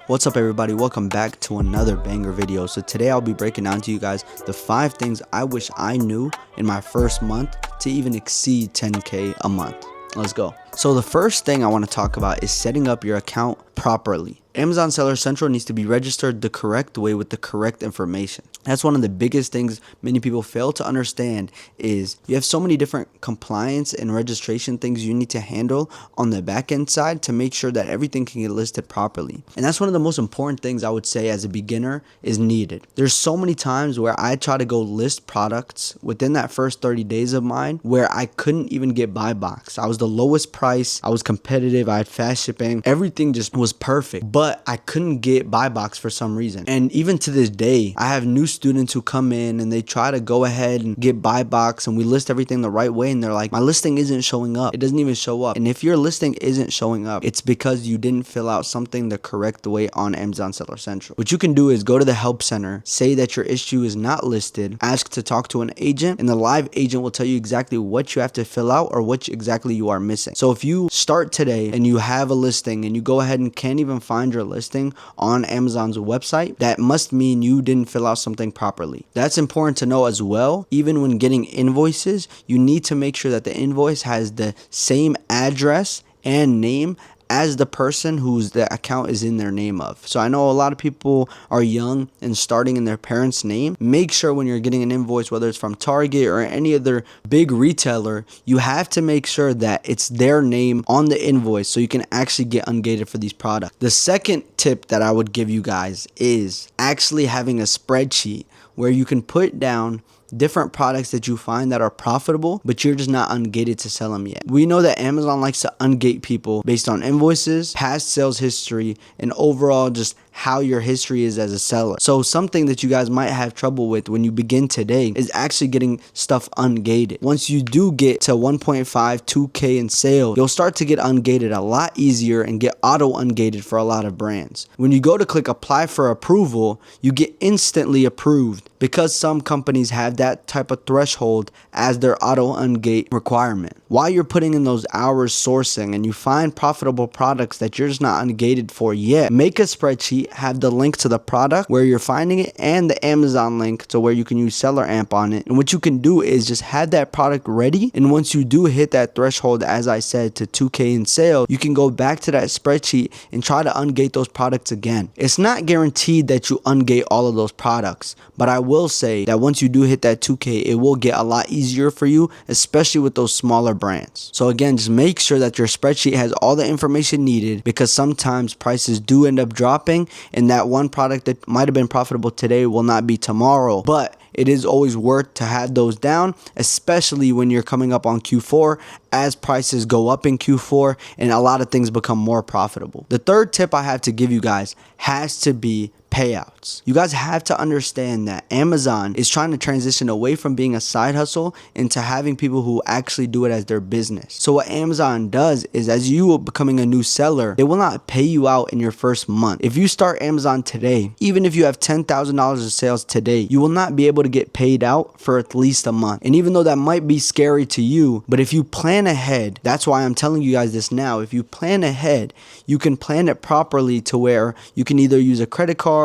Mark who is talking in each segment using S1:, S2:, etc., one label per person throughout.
S1: What's up everybody, welcome back to another banger video. So today I'll be breaking down to you guys the 5 things I wish I knew in my first month to even exceed 10K a month. Let's go. So the first thing I want to talk about is setting up your account properly. Amazon Seller Central needs to be registered the correct way with the correct information. That's one of the biggest things many people fail to understand is you have so many different compliance and registration things you need to handle on the back end side to make sure that everything can get listed properly. And that's one of the most important things I would say as a beginner is needed. There's so many times where I try to go list products within that first 30 days of mine where I couldn't even get buy box. I was the lowest price, I was competitive, I had fast shipping, everything just was perfect, but I couldn't get buy box for some reason. And even to this day, I have new students who come in and they try to go ahead and get buy box and we list everything the right way and they're like, my listing isn't showing up. It doesn't even show up. And if your listing isn't showing up, it's because you didn't fill out something the correct way on Amazon Seller Central. What you can do is go to the help center, say that your issue is not listed, ask to talk to an agent, and the live agent will tell you exactly what you have to fill out or what exactly you are missing. So if you start today and you have a listing and you go ahead and can't even find your listing on Amazon's website, that must mean you didn't fill out something properly. That's important to know as well. Even when getting invoices, you need to make sure that the invoice has the same address and name as the person whose the account is in their name of. So I know a lot of people are young and starting in their parents' name. Make sure when you're getting an invoice, whether it's from Target or any other big retailer, you have to make sure that it's their name on the invoice so you can actually get ungated for these products. The second tip that I would give you guys is actually having a spreadsheet where you can put down different products that you find that are profitable, but you're just not ungated to sell them yet. We know that Amazon likes to ungate people based on invoices, past sales history, and overall just how your history is as a seller. So something that you guys might have trouble with when you begin today is actually getting stuff ungated. Once you do get to 1.5, 2K in sales, you'll start to get ungated a lot easier and get auto ungated for a lot of brands. When you go to click apply for approval, you get instantly approved because some companies have that type of threshold as their auto ungate requirement. While you're putting in those hours sourcing and you find profitable products that you're just not ungated for yet, make a spreadsheet, have the link to the product where you're finding it and the Amazon link to where you can use Seller Amp on it. And what you can do is just have that product ready, and once you do hit that threshold, as I said, to 2K in sales, you can go back to that spreadsheet and try to ungate those products again. It's not guaranteed that you ungate all of those products, but I will say that once you do hit that 2K, it will get a lot easier for you, especially with those smaller brands. So again, just make sure that your spreadsheet has all the information needed, because sometimes prices do end up dropping and that one product that might have been profitable today will not be tomorrow. But it is always worth to have those down, especially when you're coming up on Q4 as prices go up in Q4 and a lot of things become more profitable. The third tip I have to give you guys has to be payouts. You guys have to understand that Amazon is trying to transition away from being a side hustle into having people who actually do it as their business. So what Amazon does is, as you are becoming a new seller, they will not pay you out in your first month. If you start Amazon today, even if you have $10,000 of sales today, you will not be able to get paid out for at least a month. And even though that might be scary to you, but if you plan ahead, that's why I'm telling you guys this now. If you plan ahead, you can plan it properly to where you can either use a credit card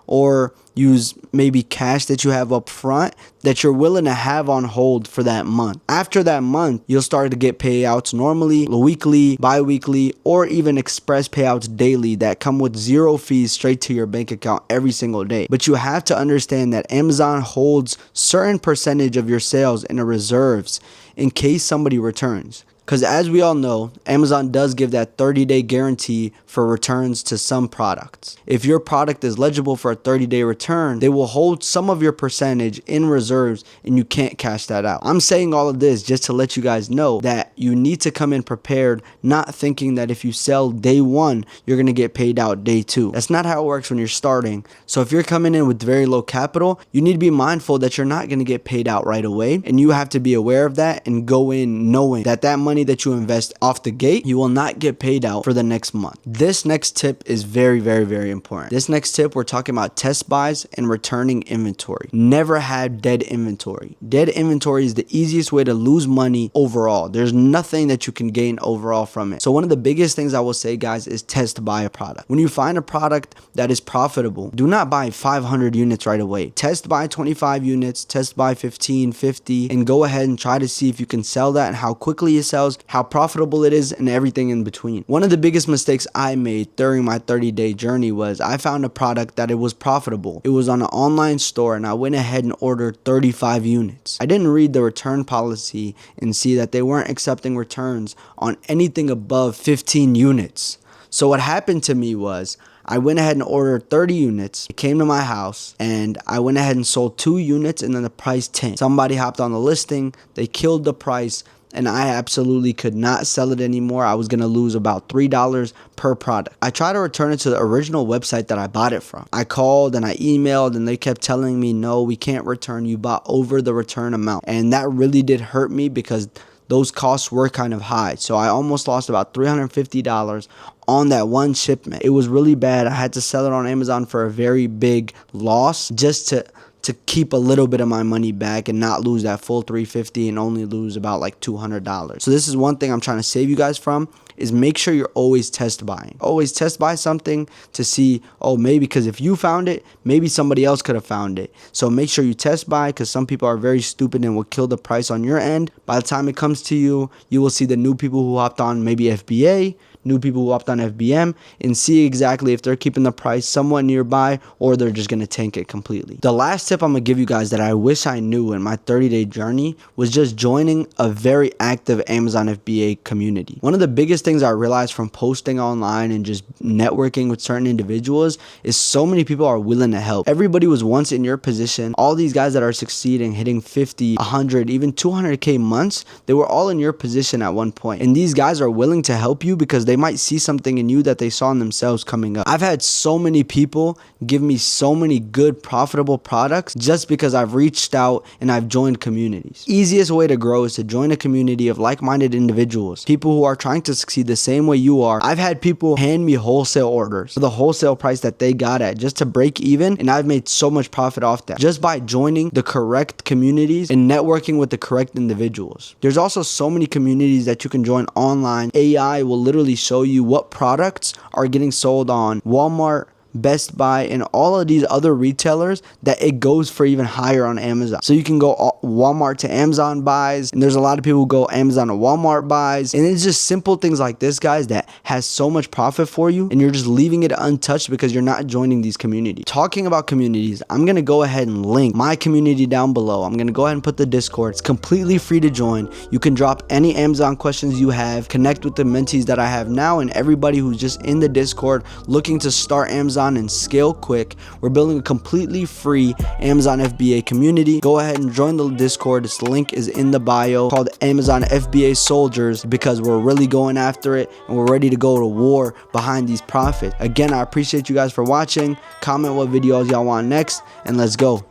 S1: or use maybe cash that you have up front that you're willing to have on hold for that month. After that month, you'll start to get payouts normally, weekly, bi-weekly, or even express payouts daily that come with zero fees straight to your bank account every single day. But you have to understand that Amazon holds certain percentage of your sales in a reserves in case somebody returns. Because as we all know, Amazon does give that 30-day guarantee for returns to some products. If your product is eligible for a 30-day return, they will hold some of your percentage in reserves and you can't cash that out. I'm saying all of this just to let you guys know that you need to come in prepared, not thinking that if you sell day one, you're going to get paid out day two. That's not how it works when you're starting. So if you're coming in with very low capital, you need to be mindful that you're not going to get paid out right away. And you have to be aware of that and go in knowing that that money money that you invest off the gate, you will not get paid out for the next month. This next tip is very, very, very important. This next tip, we're talking about test buys and returning inventory. Never have dead inventory. Dead inventory is the easiest way to lose money overall. There's nothing that you can gain overall from it. So one of the biggest things I will say, guys, is test buy a product. When you find a product that is profitable, do not buy 500 units right away. Test buy 25 units, test buy 15, 50, and go ahead and try to see if you can sell that and how quickly it sells, how profitable it is, and everything in between. One of the biggest mistakes I made during my 30-day journey was I found a product that it was profitable. It was on an online store, and I went ahead and ordered 35 units. I didn't read the return policy and see that they weren't accepting returns on anything above 15 units. So what happened to me was I went ahead and ordered 30 units. It came to my house and I went ahead and sold 2 units and then the price tanked. Somebody hopped on the listing, they killed the price, and I absolutely could not sell it anymore. I was going to lose about $3 per product. I tried to return it to the original website that I bought it from. I called and I emailed and they kept telling me, no, we can't return. You bought over the return amount. And that really did hurt me because those costs were kind of high. So I almost lost about $350 on that one shipment. It was really bad. I had to sell it on Amazon for a very big loss just to keep a little bit of my money back and not lose that full $350 and only lose about like $200. So this is one thing I'm trying to save you guys from, is make sure you're always test buying. Always test buy something to see, oh, maybe because if you found it, maybe somebody else could have found it. So make sure you test buy, because some people are very stupid and will kill the price on your end. By the time it comes to you, you will see the new people who hopped on maybe FBA, new people who hopped on FBM, and see exactly if they're keeping the price somewhat nearby or they're just going to tank it completely. The last tip I'm going to give you guys that I wish I knew in my 30-day journey was just joining a very active Amazon FBA community. One of the biggest things I realized from posting online and just networking with certain individuals is so many people are willing to help. Everybody was once in your position. All these guys that are succeeding, hitting 50, 100, even 200K months, they were all in your position at one point. And these guys are willing to help you because they might see something in you that they saw in themselves coming up. I've had so many people give me so many good, profitable products just because I've reached out and I've joined communities. Easiest way to grow is to join a community of like-minded individuals, people who are trying to succeed the same way you are. I've had people hand me wholesale orders for the wholesale price that they got at just to break even, and I've made so much profit off that just by joining the correct communities and networking with the correct individuals. There's also so many communities that you can join online. AI will literally show you what products are getting sold on Walmart, Best Buy, and all of these other retailers that it goes for even higher on Amazon. So you can go Walmart to Amazon buys, and there's a lot of people who go Amazon to Walmart buys, and it's just simple things like this, guys, that has so much profit for you, and you're just leaving it untouched because you're not joining these communities. Talking about communities, I'm gonna go ahead and link my community down below. I'm gonna go ahead and put the Discord. It's completely free to join. You can drop any Amazon questions you have, connect with the mentees that I have now, and everybody who's just in the Discord looking to start Amazon and scale quick. We're building a completely free Amazon FBA community. Go ahead and join the Discord. This link is in the bio, called Amazon FBA Soldiers, because we're really going after it and we're ready to go to war behind these profits. Again, I appreciate you guys for watching. Comment what videos y'all want next, and let's go.